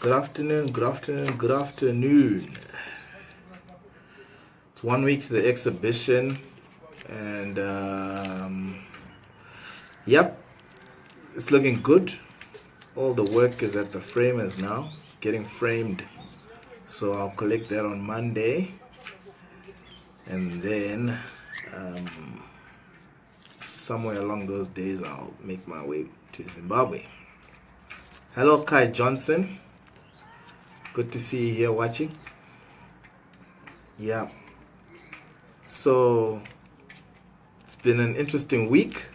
Good afternoon, good afternoon, good afternoon. It's 1 week to the exhibition, and yep, it's looking good. All the work is at the framers now, getting framed. So I'll collect that on Monday, and then somewhere along those days I'll make my way to Zimbabwe. Hello, Kai Johnson. Good to see you here watching. Yeah. So it's been an interesting week,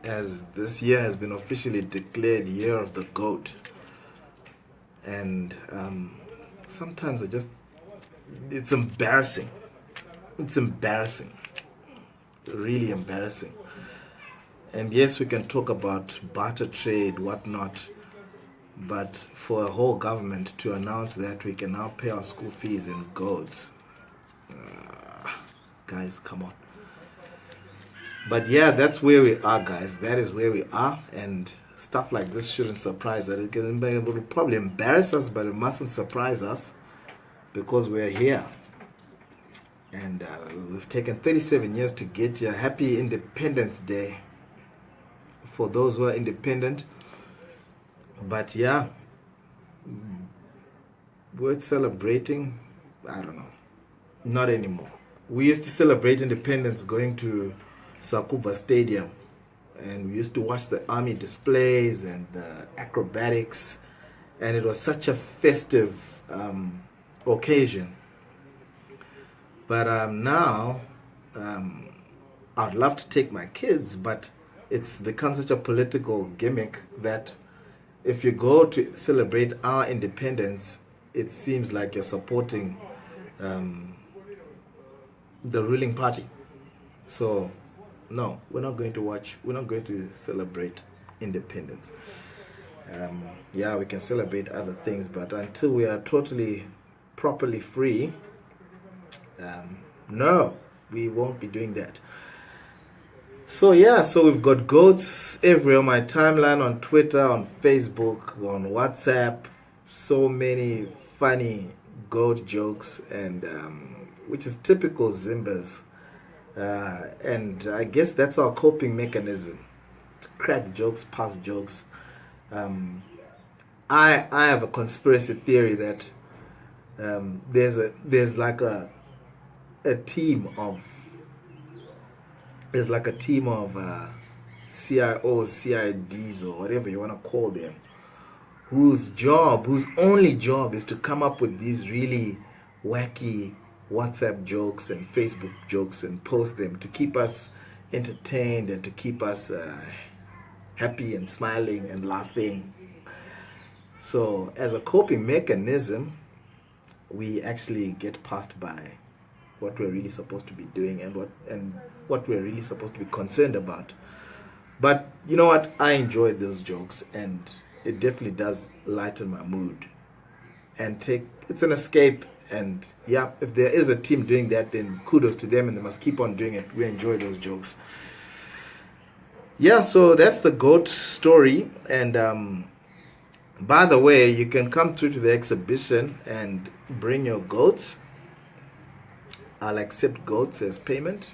as this year has been officially declared Year of the Goat. And sometimes it's embarrassing. It's embarrassing. Really embarrassing. And yes, we can talk about barter trade, whatnot. But for a whole government to announce that we can now pay our school fees in goats, guys, come on. But yeah, that's where we are, guys. That is where we are, and stuff like this shouldn't surprise us. It will probably embarrass us, but it mustn't surprise us because we're here. And we've taken 37 years to get here. Happy Independence Day for those who are independent. But yeah, worth celebrating, I don't know, not anymore. We used to celebrate independence going to Sakuba Stadium, and we used to watch the army displays and the acrobatics, and it was such a festive occasion. But now, I'd love to take my kids, but it's become such a political gimmick that if you go to celebrate our independence, it seems like you're supporting the ruling party. So, no, we're not going to celebrate independence. Yeah, we can celebrate other things, but until we are totally, properly free, no, we won't be doing that. So yeah, so we've got goats everywhere on my timeline, on Twitter, on Facebook, on WhatsApp. So many funny goat jokes, and which is typical Zimbas. And I guess that's our coping mechanism, to crack jokes, pass jokes. I have a conspiracy theory that there's like a team of CIOs, CIDs, or whatever you want to call them, whose only job is to come up with these really wacky WhatsApp jokes and Facebook jokes and post them to keep us entertained and to keep us happy and smiling and laughing. So as a coping mechanism, we actually get passed by what we're really supposed to be doing and what we're really supposed to be concerned about. But you know what? I enjoy those jokes, and it definitely does lighten my mood and it's an escape. And yeah, if there is a team doing that, then kudos to them, and they must keep on doing it. We enjoy those jokes. Yeah, so that's the goat story. And by the way, you can come through to the exhibition and bring your goats. I'll accept goats as payment.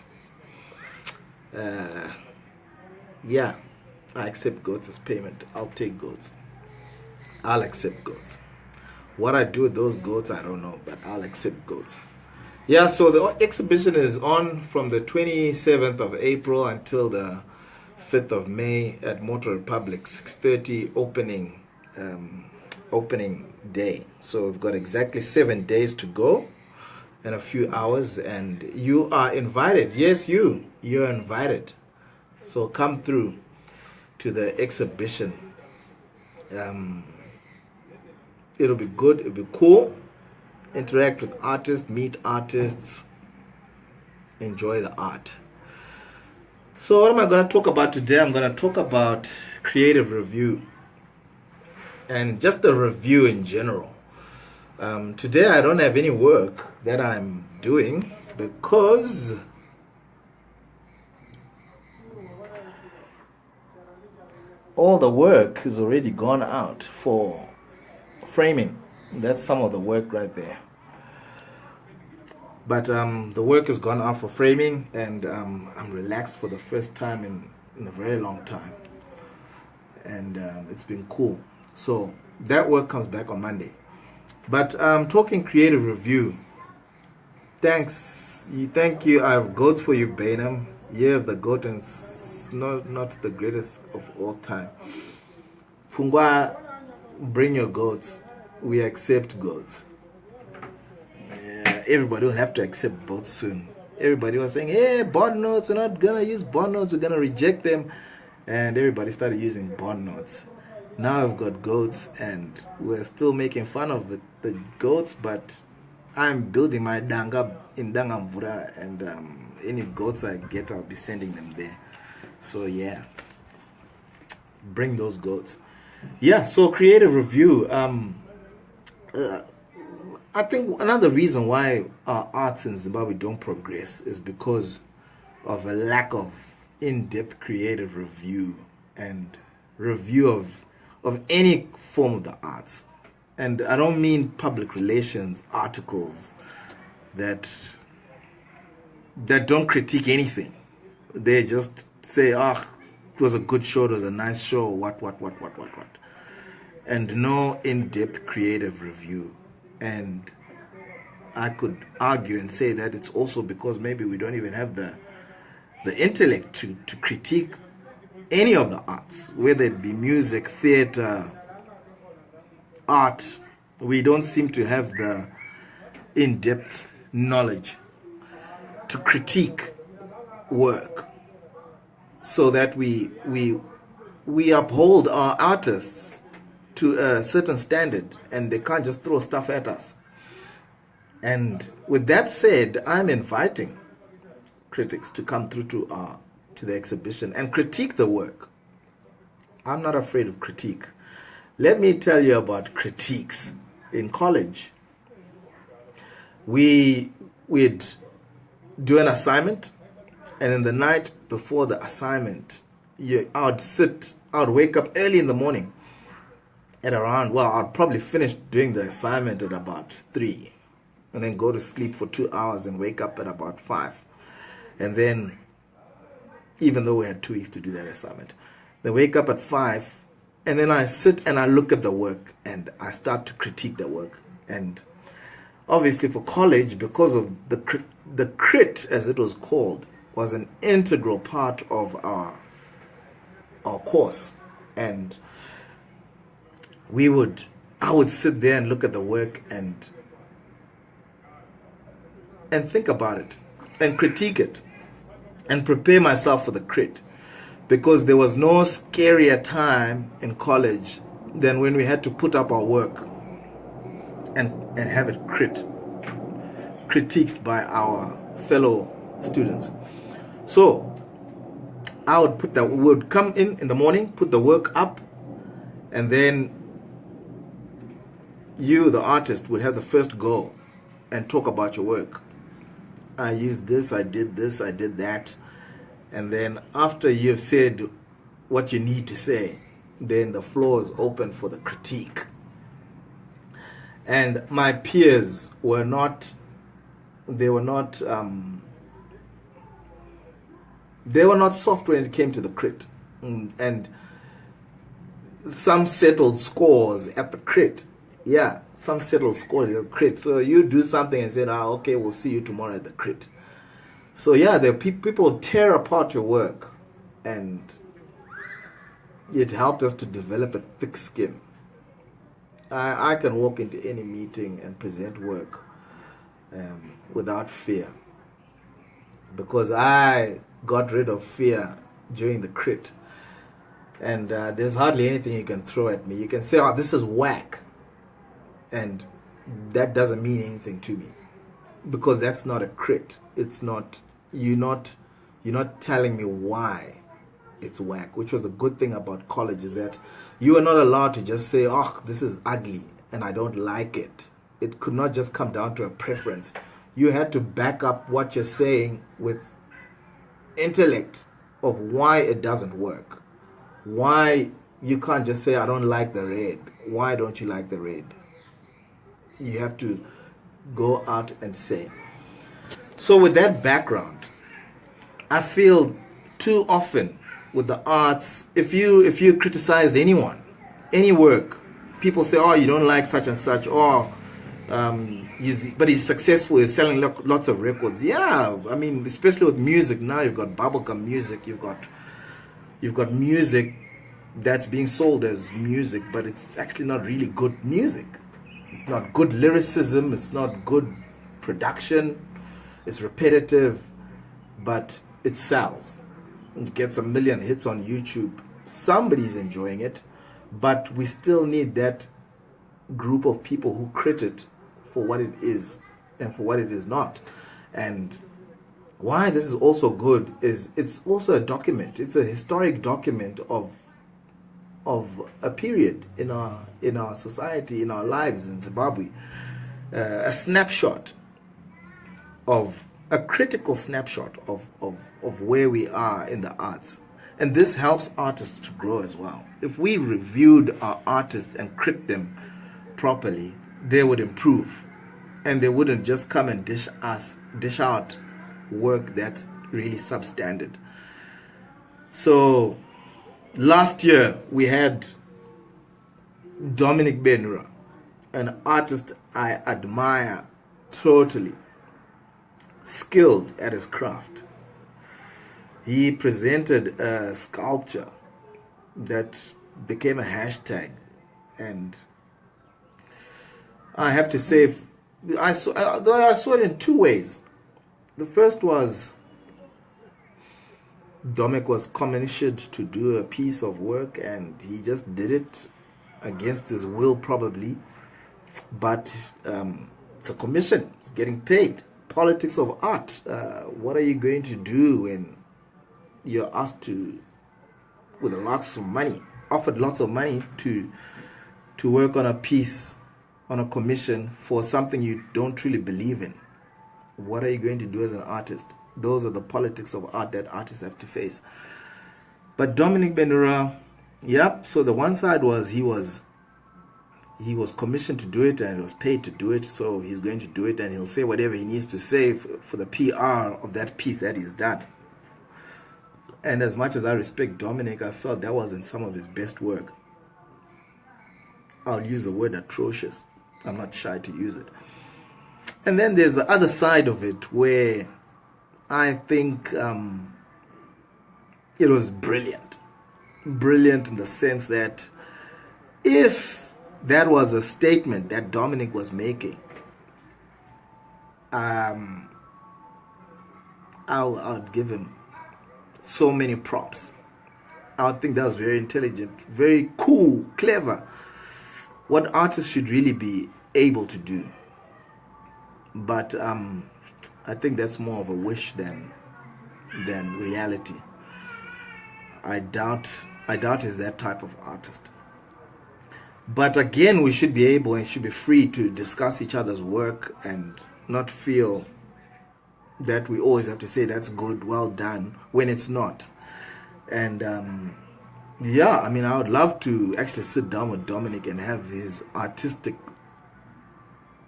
Yeah, I accept goats as payment. I'll take goats. I'll accept goats. What I do with those goats, I don't know, but I'll accept goats. Yeah, so the exhibition is on from the 27th of April until the 5th of May at Motor Republic, 6:30 opening day. So we've got exactly 7 days to go and a few hours, and you are invited. Yes, you're invited. So come through to the exhibition. It'll be good, it'll be cool. Interact with artists, meet artists, enjoy the art. So what am I going to talk about today? I'm going to talk about creative review and just the review in general. Today I don't have any work that I'm doing because all the work is already gone out for framing. That's some of the work right there. But the work has gone out for framing, and I'm relaxed for the first time in a very long time. And it's been cool. So that work comes back on Monday. But talking creative review. Thank you. I have goats for you, Baynham. You have the goat, and not the greatest of all time. Fungwa, bring your goats. We accept goats. Yeah, everybody will have to accept both soon. Everybody was saying, hey, bond notes, we're not going to use bond notes, we're going to reject them. And everybody started using bond notes. Now I've got goats, and we're still making fun of the goats, but I'm building my danga in Dangamvura, and any goats I get, I'll be sending them there. So yeah, bring those goats. Yeah, so creative review. I think another reason why our arts in Zimbabwe don't progress is because of a lack of in-depth creative review and review of any form of the arts. And I don't mean public relations articles that don't critique anything. They just say, it was a good show, it was a nice show, what. And no in-depth creative review. And I could argue and say that it's also because maybe we don't even have the intellect to critique any of the arts, whether it be music, theater, art. We don't seem to have the in-depth knowledge to critique work, so that we uphold our artists to a certain standard, and they can't just throw stuff at us. And with that said, I'm inviting critics to come through to the exhibition and critique the work. I'm not afraid of critique. Let me tell you about critiques. In college, we'd do an assignment, and in the night before the assignment, I'd wake up early in the morning at around, I'd probably finish doing the assignment at about 3, and then go to sleep for 2 hours and wake up at about 5. And then, even though we had 2 weeks to do that assignment, then wake up at 5, and then I sit and I look at the work, and I start to critique the work. And obviously for college, because of the crit, as it was called, was an integral part of our course. And I would sit there and look at the work and think about it and critique it and prepare myself for the crit. Because there was no scarier time in college than when we had to put up our work and have it critiqued by our fellow students. So I would come in the morning, put the work up, and then you, the artist, would have the first go and talk about your work. I used this, I did that. And then after you've said what you need to say, then the floor is open for the critique. And my peers were not soft when it came to the crit. And some settled scores at the crit. Yeah, some settled scores at the crit. So you do something and say, okay, we'll see you tomorrow at the crit. So yeah, the people tear apart your work, and it helped us to develop a thick skin. I can walk into any meeting and present work without fear, because I got rid of fear during the crit. And there's hardly anything you can throw at me. You can say, this is whack, and that doesn't mean anything to me, because that's not a crit. It's not. You're not telling me why it's whack, which was the good thing about college, is that you are not allowed to just say, this is ugly and I don't like it. It could not just come down to a preference. You had to back up what you're saying with intellect of why it doesn't work, why You can't just say, I don't like the red. Why don't you like the red? You have to go out and say. So with that background, I feel too often with the arts, if you criticized anyone, any work, people say, oh, you don't like such and such, or but he's successful, he's selling lots of records. Yeah, I mean, especially with music now, you've got bubblegum music, you've got music that's being sold as music, but it's actually not really good music. It's not good lyricism, it's not good production, it's repetitive, but it sells. It gets 1 million hits on YouTube. Somebody's enjoying it, but we still need that group of people who credit for what it is and for what it is not. And why this is also good is it's also a document. It's a historic document of a period in our society, in our lives in Zimbabwe. A snapshot of a critical snapshot of where we are in the arts. And this helps artists to grow as well. If we reviewed our artists and critic them properly, they would improve. And they wouldn't just come and dish out work that's really substandard. So last year we had Dominic Baynham, an artist I admire totally, skilled at his craft. He presented a sculpture that became a hashtag, and I have to say, I saw it in two ways. The first was Dominic was commissioned to do a piece of work, and he just did it against his will probably, but it's a commission, it's getting paid. Politics of art. What are you going to do when you're asked to, with lots of money, offered lots of money to work on a piece, on a commission for something you don't really believe in? What are you going to do as an artist? Those are the politics of art that artists have to face. But Dominic Baynham, yeah, so the one side was he was commissioned to do it and he was paid to do it, so he's going to do it and he'll say whatever he needs to say for the PR of that piece that he's done. And as much as I respect Dominic, I felt that wasn't some of his best work. I'll use the word atrocious. I'm not shy to use it. And then there's the other side of it where I think it was brilliant. Brilliant in the sense that if that was a statement that Dominic was making, I would give him so many props. I would think that was very intelligent, very cool, clever. What artists should really be able to do. But I think that's more of a wish than reality. I doubt he's that type of artist. But again, we should be able and should be free to discuss each other's work and not feel that we always have to say that's good, well done, when it's not. And yeah, I mean, I would love to actually sit down with Dominic and have his artistic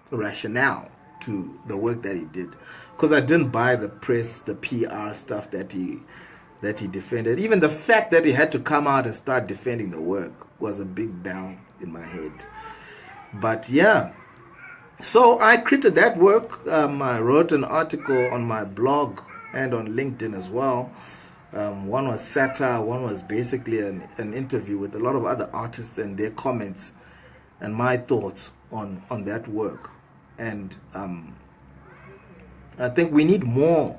rationale to the work that he did, because I didn't buy the press, the PR stuff that he defended. Even the fact that he had to come out and start defending the work was a big bang in my head. But yeah, so I created that work. I wrote an article on my blog and on LinkedIn as well. One was satire, one was basically an interview with a lot of other artists and their comments and my thoughts on that work. And I think we need more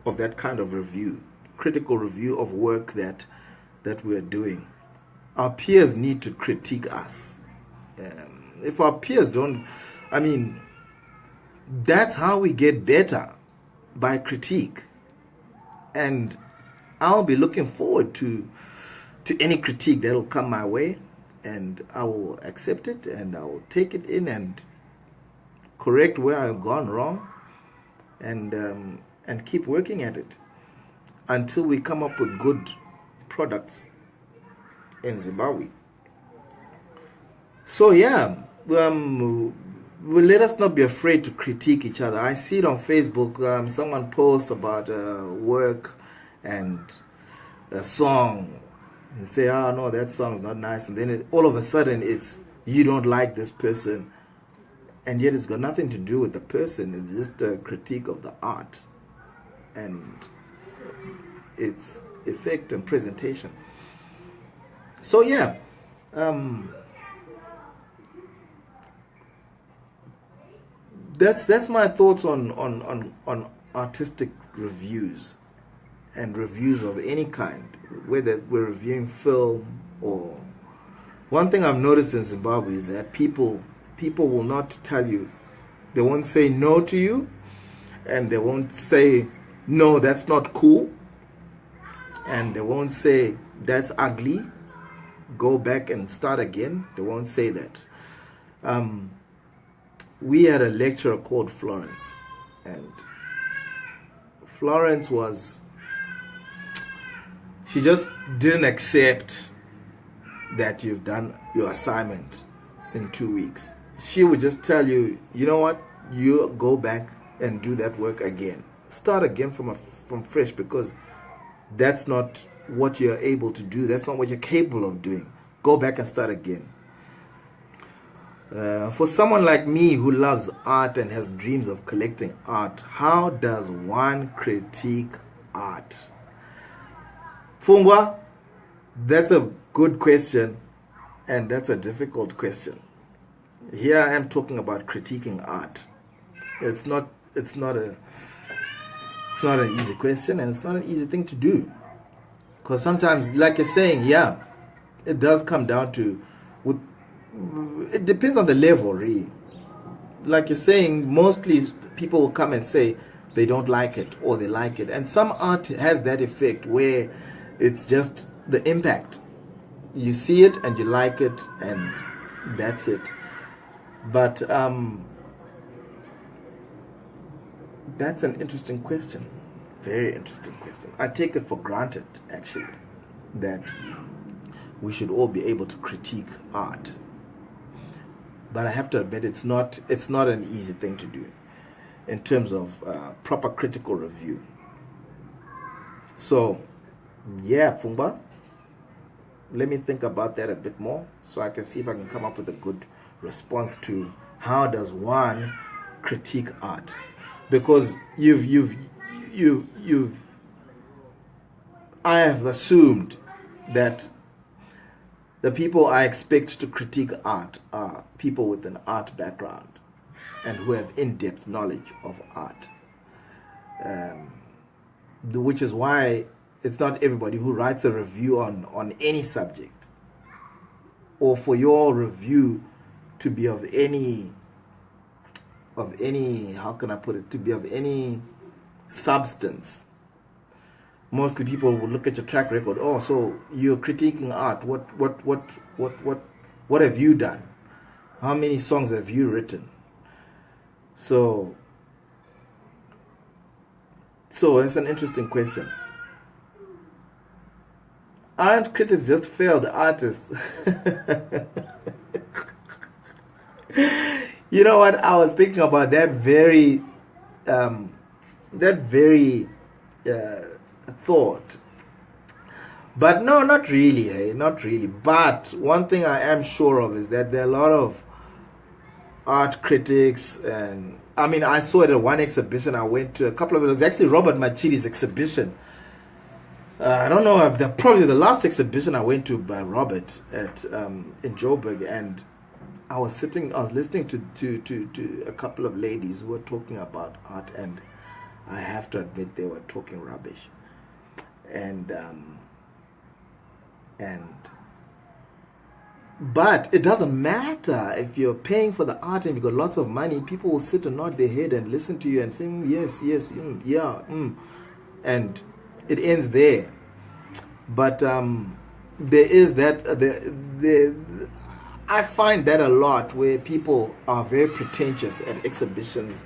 of that kind of review, critical review of work that we're doing. Our peers need to critique us. If our peers don't, I mean, that's how we get better, by critique. And I'll be looking forward to any critique that will come my way, and I will accept it and I will take it in and correct where I've gone wrong, and keep working at it until we come up with good products in Zimbabwe. So yeah, well, let us not be afraid to critique each other. I see it on Facebook. Someone posts about work and a song, and say, "Oh no, that song's not nice," and then all of a sudden it's you don't like this person, and yet it's got nothing to do with the person. It's just a critique of the art and its effect and presentation. So yeah. That's my thoughts on artistic reviews and reviews of any kind, whether we're reviewing film or. One thing I've noticed in Zimbabwe is that people will not tell you, they won't say no to you, and they won't say no, that's not cool, and they won't say that's ugly, go back and start again. They won't say that. We had a lecturer called Florence, and Florence she just didn't accept that you've done your assignment in 2 weeks. She would just tell you, you know what, you go back and do that work again. Start again from fresh, because that's not what you're able to do. That's not what you're capable of doing. Go back and start again. For someone like me who loves art and has dreams of collecting art, how does one critique art? Fungwa, that's a good question, and that's a difficult question. Here I am talking about critiquing art. It's not an easy question, and it's not an easy thing to do. Because sometimes, like you're saying, yeah, it does come down to, it depends on the level, really. Like you're saying, mostly people will come and say they don't like it or they like it. And some art has that effect where it's just the impact. You see it and you like it, and that's it. But that's an interesting question. Very interesting question. I take it for granted, actually, that we should all be able to critique art. But I have to admit, it's not an easy thing to do in terms of proper critical review. So, yeah, Pumba, let me think about that a bit more so I can see if I can come up with a good response to how does one critique art. Because I have assumed that the people I expect to critique art are people with an art background and who have in-depth knowledge of art. Which is why it's not everybody who writes a review on any subject, or for your review to be of any, how can I put it, to be of any substance. Mostly people will look at your track record. Oh, so you're critiquing art. What have you done? How many songs have you written? So it's an interesting question. Aren't critics just failed artists? You know what? I was thinking about that very thought. But no, not really, not really. But one thing I am sure of is that there are a lot of art critics, and I mean, I saw it at one exhibition I went to, a couple of it was actually Robert Machidi's exhibition. I don't know if probably the last exhibition I went to by Robert at in Joburg, and I was listening to a couple of ladies who were talking about art, and I have to admit they were talking rubbish. But it doesn't matter if you're paying for the art and you've got lots of money. People will sit and nod their head and listen to you and say yes, yeah, and it ends there. But there is that I find that a lot, where people are very pretentious at exhibitions,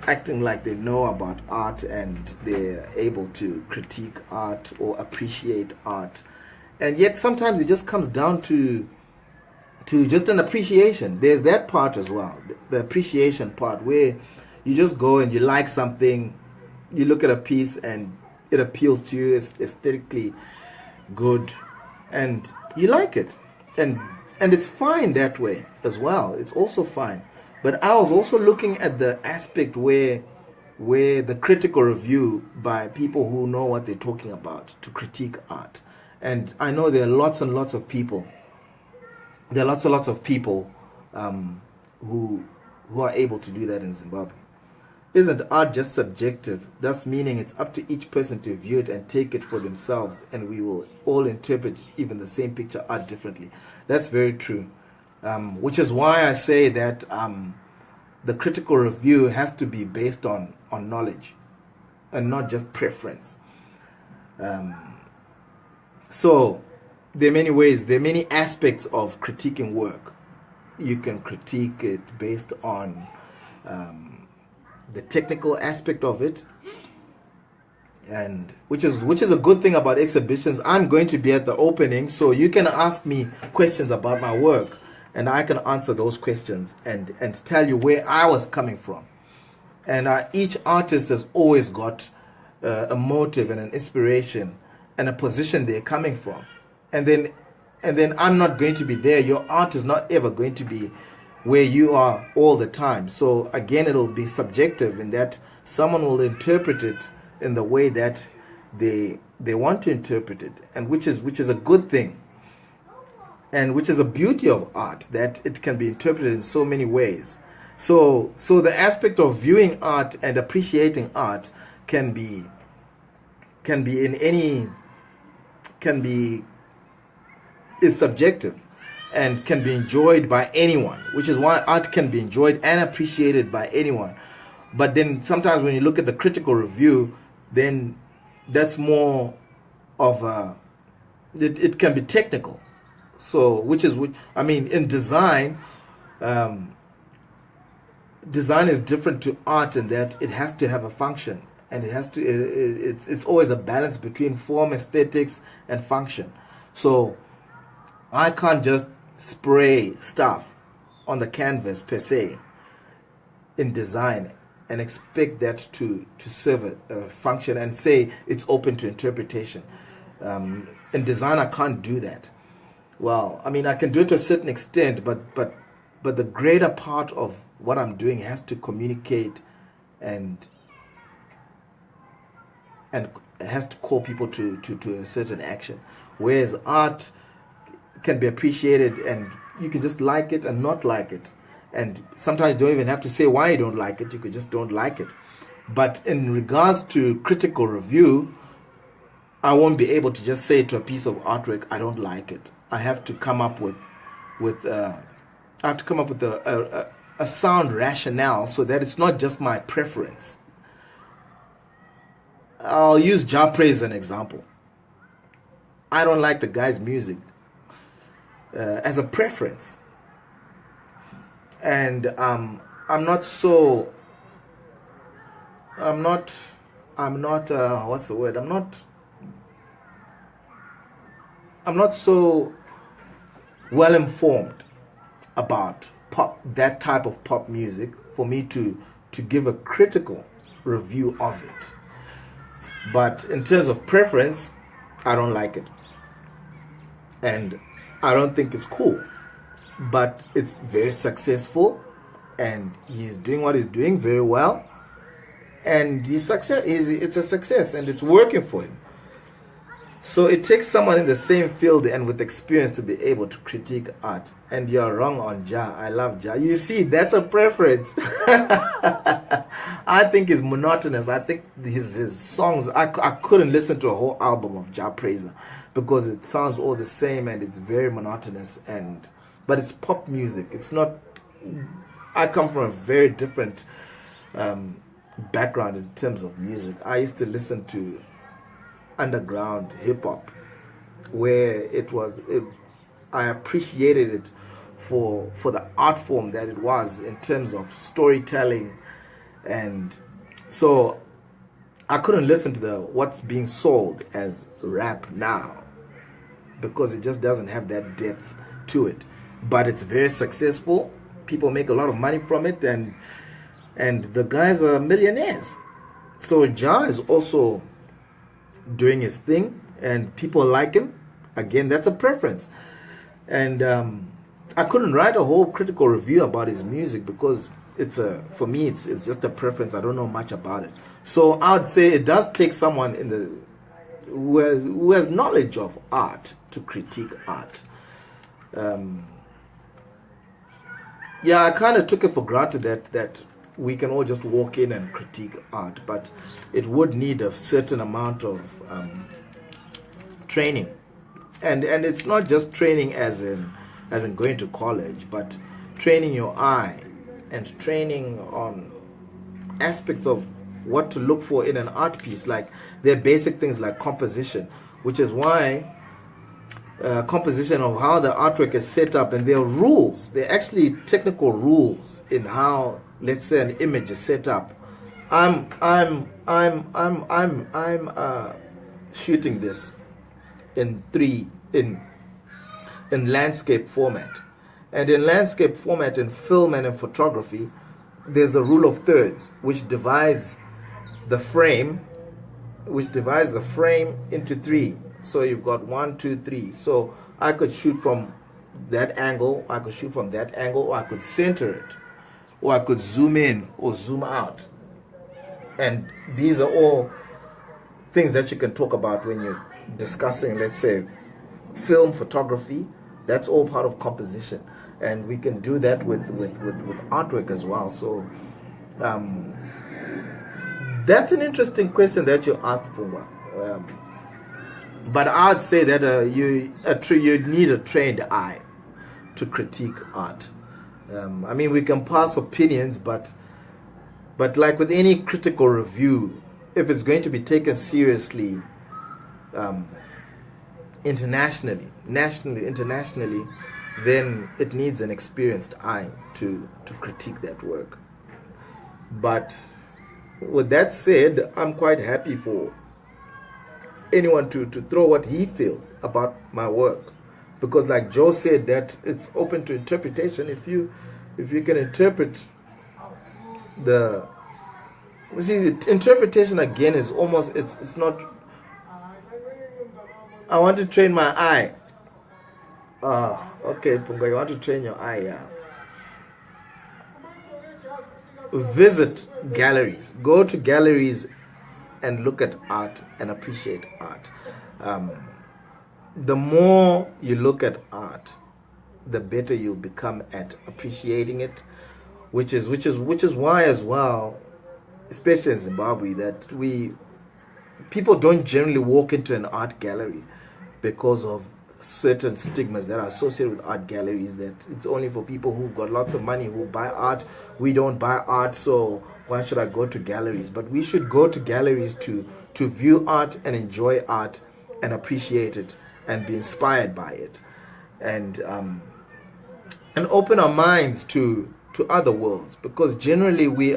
acting like they know about art and they're able to critique art or appreciate art. And yet sometimes it just comes down to just an appreciation. There's that part as well, the appreciation part, where you just go and you like something, you look at a piece and it appeals to you, it's aesthetically good, and you like it, and it's fine that way as well. It's also fine. But I was also looking at the aspect where the critical review by people who know what they're talking about to critique art. And I know there are lots and lots of people. There are lots and lots of people who are able to do that in Zimbabwe. Isn't art just subjective? Thus meaning it's up to each person to view it and take it for themselves, and we will all interpret even the same picture art differently. That's very true. Which is why I say that the critical review has to be based on knowledge and not just preference. So there are many ways, there are many aspects of critiquing work. You can critique it based on the technical aspect of it, and which is a good thing about exhibitions. I'm going to be at the opening, so you can ask me questions about my work, and I can answer those questions and tell you where I was coming from. And each artist has always got a motive and an inspiration and a position they're coming from. And then I'm not going to be there. Your art is not ever going to be where you are all the time. So again, it'll be subjective in that someone will interpret it in the way that they want to interpret it, and which is a good thing. And which is the beauty of art, that it can be interpreted in so many ways. So the aspect of viewing art and appreciating art is subjective and can be enjoyed by anyone, which is why art can be enjoyed and appreciated by anyone. But then sometimes when you look at the critical review, then that's more of it can be technical. So in design, design is different to art in that it has to have a function, and it's always a balance between form, aesthetics, and function. So I can't just spray stuff on the canvas per se in design and expect that to serve a function and say it's open to interpretation. In design, I can't do that. Well, I can do it to a certain extent, but the greater part of what I'm doing has to communicate and has to call people to a certain action. Whereas art can be appreciated and you can just like it and not like it. And sometimes you don't even have to say why you don't like it. You could just don't like it. But in regards to critical review, I won't be able to just say to a piece of artwork, I don't like it. I have to come up with a sound rationale so that it's not just my preference. I'll use Japre as an example. I don't like the guy's music as a preference, and I'm not so well informed about that type of pop music for me to give a critical review of it. But in terms of preference, I don't like it, and I don't think it's cool. But it's very successful, and he's doing what he's doing very well, and it's a success, and it's working for him. So it takes someone in the same field and with experience to be able to critique art. And you're wrong on Ja. I love Ja. You see, that's a preference. I think it's monotonous. I think his songs, I couldn't listen to a whole album of Ja Praiser because it sounds all the same and it's very monotonous. But it's pop music. It's not. I come from a very different background in terms of music. I used to listen to underground hip hop, where I appreciated it for the art form that it was in terms of storytelling, and so I couldn't listen to what's being sold as rap now. because it just doesn't have that depth to it. But it's very successful. People make a lot of money from it, and the guys are millionaires. So Ja is also doing his thing, and people like him. Again, that's a preference. And I couldn't write a whole critical review about his music because for me it's just a preference. I don't know much about it. So I would say it does take someone who has knowledge of art to critique art. Yeah, I kind of took it for granted that we can all just walk in and critique art, but it would need a certain amount of training, and it's not just training as in going to college, but training your eye and training on aspects of what to look for in an art piece. Like there are basic things like composition, which is why composition of how the artwork is set up, and there are rules. There are actually technical rules in how, let's say, an image is set up. I'm shooting this in landscape format, and in landscape format, in film and in photography, there's the rule of thirds, which divides the frame into three. So you've got 1, 2, 3. So I could shoot from that angle, I could shoot from that angle, or I could center it, or I could zoom in or zoom out. And these are all things that you can talk about when you're discussing, let's say, film photography. That's all part of composition, and we can do that with artwork as well. So that's an interesting question that you asked for. But I'd say that you need a trained eye to critique art. I mean, we can pass opinions, but like with any critical review, if it's going to be taken seriously, internationally, then it needs an experienced eye to critique that work. But with that said, I'm quite happy for anyone to throw what he feels about my work, because like Joe said, that it's open to interpretation. If you can interpret the interpretation again is almost it's not. I want to train my eye. Okay, Punga, you want to train your eye? Yeah. Visit galleries. Go to galleries and look at art and appreciate art. The more you look at art, the better you become at appreciating it, which is why as well, especially in Zimbabwe, that people don't generally walk into an art gallery because of certain stigmas that are associated with art galleries, that it's only for people who've got lots of money who buy art. We don't buy art, so why should I go to galleries? But we should go to galleries to view art and enjoy art and appreciate it and be inspired by it, and open our minds to other worlds, because generally we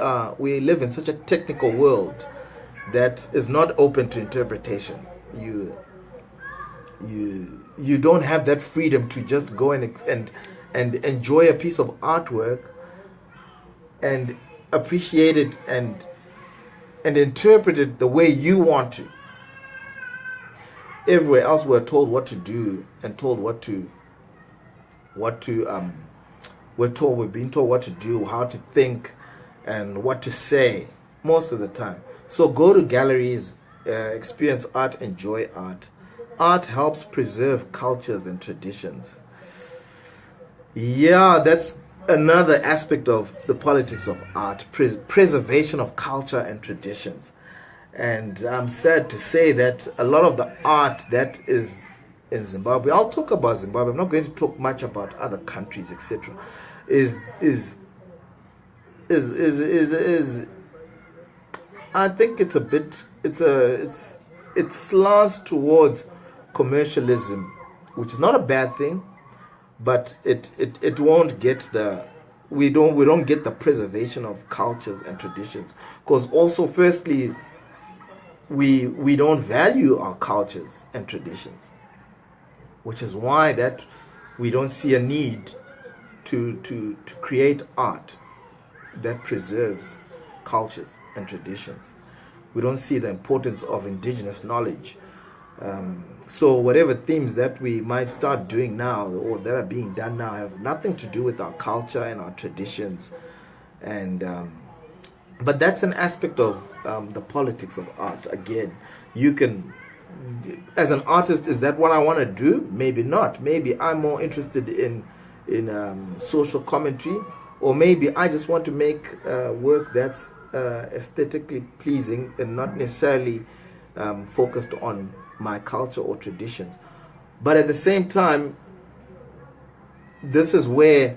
live in such a technical world that is not open to interpretation. You don't have that freedom to just go and enjoy a piece of artwork and appreciate it and interpret it the way you want to. Everywhere else we're told what to do and told we're being told what to do, how to think, and what to say most of the time. So go to galleries, experience art, enjoy art. Art helps preserve cultures and traditions. Yeah, that's another aspect of the politics of art, preservation of culture and traditions. And I'm sad to say that a lot of the art that is in Zimbabwe, I'll talk about Zimbabwe, I'm not going to talk much about other countries, etc., is I think it's a bit, it slants towards commercialism, which is not a bad thing, but it won't get we don't get the preservation of cultures and traditions, because also firstly we don't value our cultures and traditions. which is why that we don't see a need to create art that preserves cultures and traditions. We don't see the importance of indigenous knowledge. So whatever themes that we might start doing now or that are being done now have nothing to do with our culture and our traditions. And but that's an aspect of the politics of art. Again, you can, as an artist, is that what I want to do? Maybe not. Maybe I'm more interested in social commentary, or maybe I just want to make work that's aesthetically pleasing and not necessarily focused on my culture or traditions. But at the same time, this is where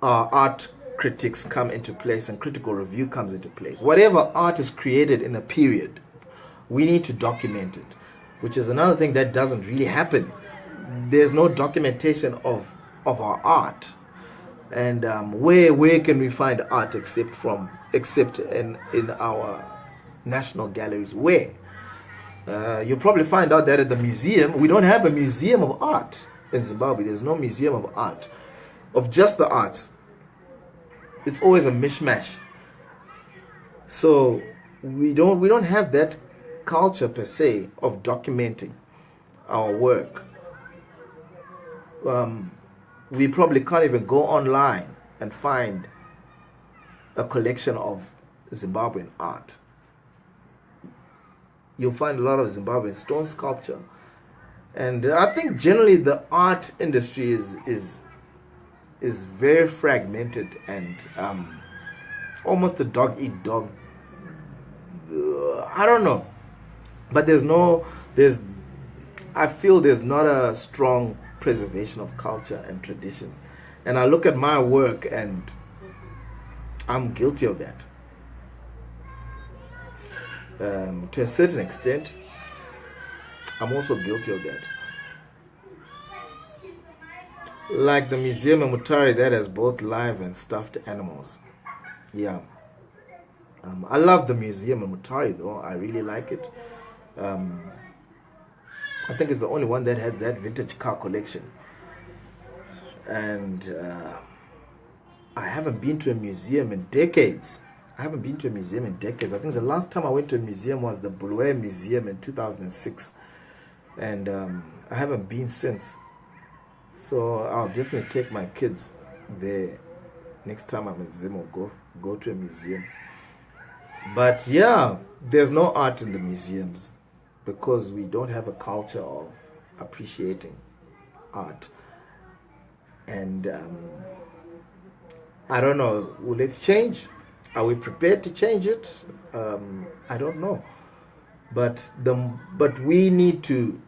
art critics come into place and critical review comes into place. Whatever art is created in a period, we need to document it, which is another thing that doesn't really happen. There's no documentation of our art. And where can we find art except in our national galleries? Where? You'll probably find out that at the museum. We don't have a museum of art in Zimbabwe. There's no museum of art, of just the arts. It's always a mishmash. So we don't have that culture per se of documenting our work. We probably can't even go online and find a collection of Zimbabwean art. You'll find a lot of Zimbabwean stone sculpture. And I think generally the art industry is very fragmented and almost a dog eat dog. I don't know. But I feel there's not a strong preservation of culture and traditions. And I look at my work and I'm guilty of that. To a certain extent, I'm also guilty of that. Like the museum in Mutare that has both live and stuffed animals. Yeah. I love the museum in Mutare though. I really like it. I think it's the only one that has that vintage car collection. And I haven't been to a museum in decades. I think the last time I went to a museum was the Bulwer Museum in 2006. And I haven't been since. So I'll definitely take my kids there next time I'm in Zim, or go to a museum. But yeah, there's no art in the museums because we don't have a culture of appreciating art. And I don't know, will it change? Are we prepared to change it? I don't know. But we need to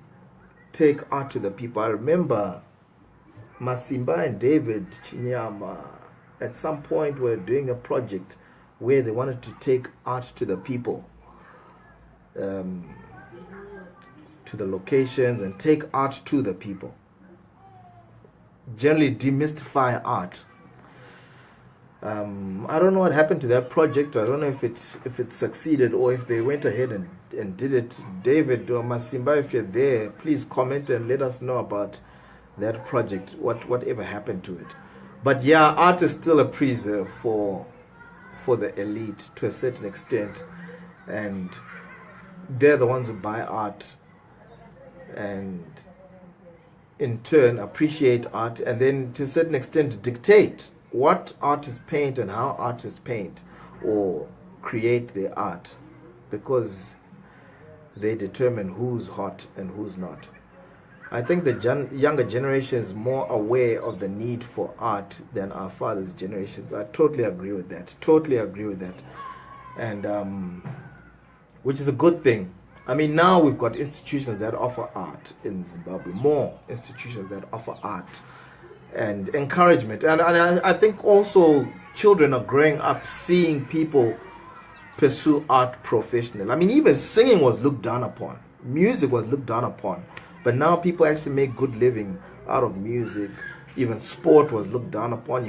take art to the people. I remember Masimba and David Chinyama at some point were doing a project where they wanted to take art to the people, to the locations, and take art to the people. Generally demystify art. I don't know what happened to that project. I don't know if it succeeded or if they went ahead and did it. David or Masimba, if you're there, please comment and let us know about that project, whatever happened to it. But yeah, art is still a preserve for the elite to a certain extent, and they're the ones who buy art and in turn appreciate art, and then to a certain extent dictate what artists paint and how artists paint or create their art, because they determine who's hot and who's not. I think the younger generation is more aware of the need for art than our father's generations. I totally agree with that. And which is a good thing. I mean, now we've got institutions that offer art in Zimbabwe, more institutions that offer art and encouragement. And I think also children are growing up seeing people pursue art professionally. I mean, even singing was looked down upon. Music was looked down upon. But now people actually make good living out of music. Even sport was looked down upon.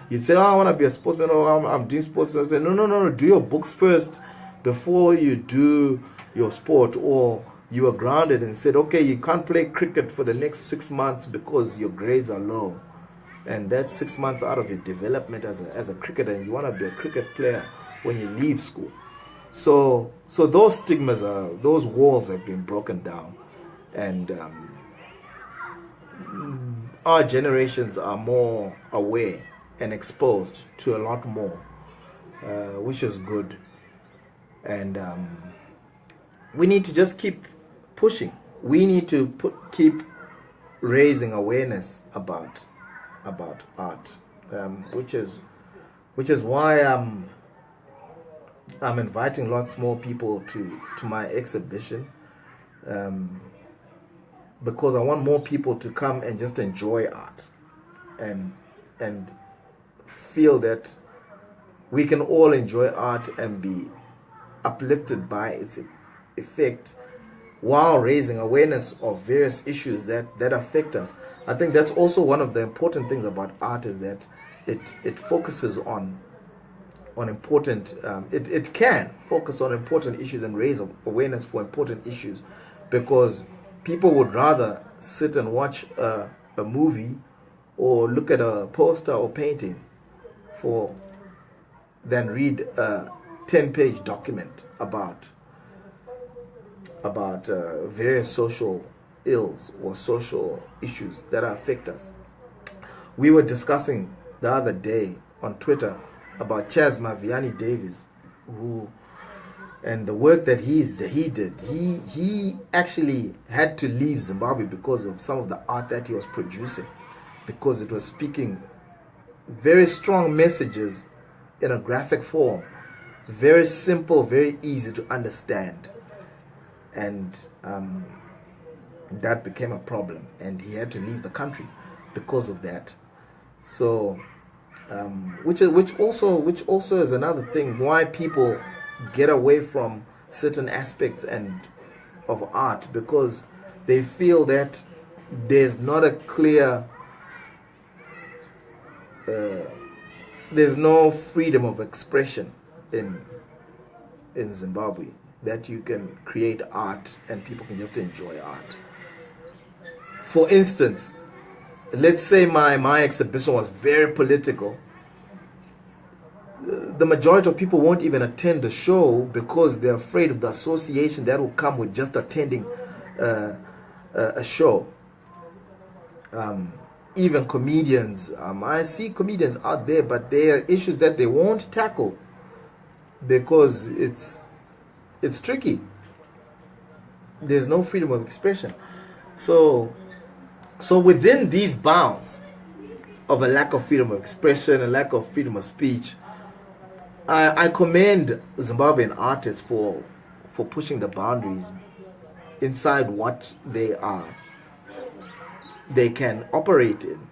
You'd say, oh, I want to be a sportsman, or I'm doing sports. I say, no, do your books first before you do your sport, or you were grounded and said, okay, you can't play cricket for the next 6 months because your grades are low, and that's 6 months out of your development as a cricketer, and you want to be a cricket player when you leave school. So those stigmas those walls have been broken down, and our generations are more aware and exposed to a lot more, which is good. And we need to just keep pushing. We need to keep raising awareness about art, which is why I'm inviting lots more people to my exhibition, because I want more people to come and just enjoy art and feel that we can all enjoy art and be uplifted by its effect, while raising awareness of various issues that affect us. I think that's also one of the important things about art, is that it focuses on important, it can focus on important issues and raise awareness for important issues, because people would rather sit and watch a movie or look at a poster or painting than read a 10-page document about various social ills or social issues that affect us. We were discussing the other day on Twitter about Chas Maviani Davis, and the work that he did. He actually had to leave Zimbabwe because of some of the art that he was producing, because it was speaking very strong messages in a graphic form, very simple, very easy to understand, and that became a problem, and he had to leave the country because of that. So which also is another thing why people get away from certain aspects of art, because they feel that there's not a clear there's no freedom of expression in Zimbabwe, that you can create art and people can just enjoy art. For instance, let's say my exhibition was very political. The majority of people won't even attend the show because they're afraid of the association that will come with just attending a show. Even comedians, I see comedians out there, but there are issues that they won't tackle because it's tricky. There's no freedom of expression. So within these bounds of a lack of freedom of expression, a lack of freedom of speech, I commend Zimbabwean artists for pushing the boundaries inside what they can operate in.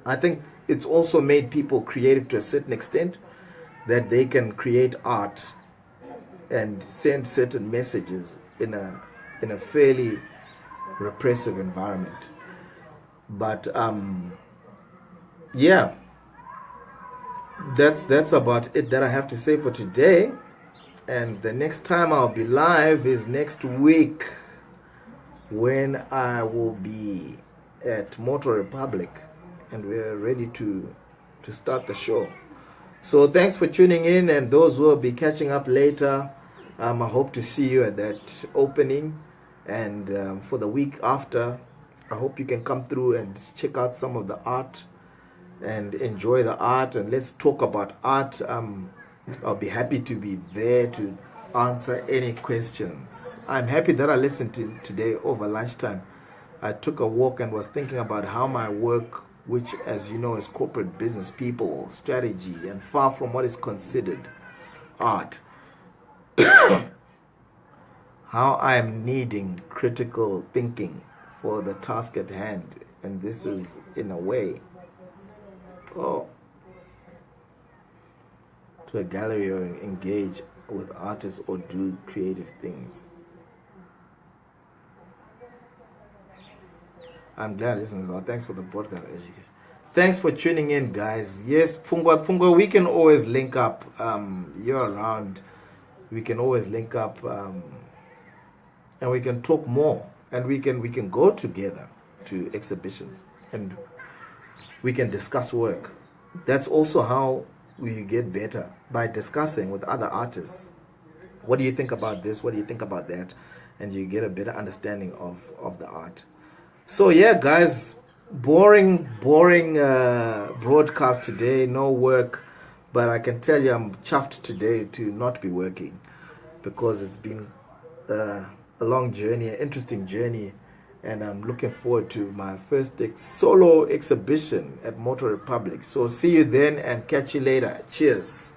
I think it's also made people creative to a certain extent, that they can create art and send certain messages in a fairly repressive environment. But yeah, that's about it that I have to say for today. And the next time I'll be live is next week, when I will be at Motor Republic and we're ready to start the show. So thanks for tuning in, and those who will be catching up later, I hope to see you at that opening. And for the week after, I hope you can come through and check out some of the art and enjoy the art, and let's talk about art. I'll be happy to be there to answer any questions. I'm happy that I listened to today over lunchtime. I took a walk and was thinking about how my work, which as you know is corporate business people, strategy, and far from what is considered art, how I am needing critical thinking for the task at hand. And this is, in a way, to a gallery or engage with artists or do creative things. I'm glad listening. Thanks for the podcast education. Thanks for tuning in, guys. Yes, Pungwa, we can always link up. You're around. We can always link up and we can talk more, and we can go together to exhibitions, and we can discuss work. That's also how we get better, by discussing with other artists. What do you think about this? What do you think about that? And you get a better understanding of the art. So yeah, guys, boring broadcast today, no work, but I can tell you I'm chuffed today to not be working, because it's been a long journey, an interesting journey, and I'm looking forward to my first solo exhibition at Motor Republic. So see you then, and catch you later. Cheers.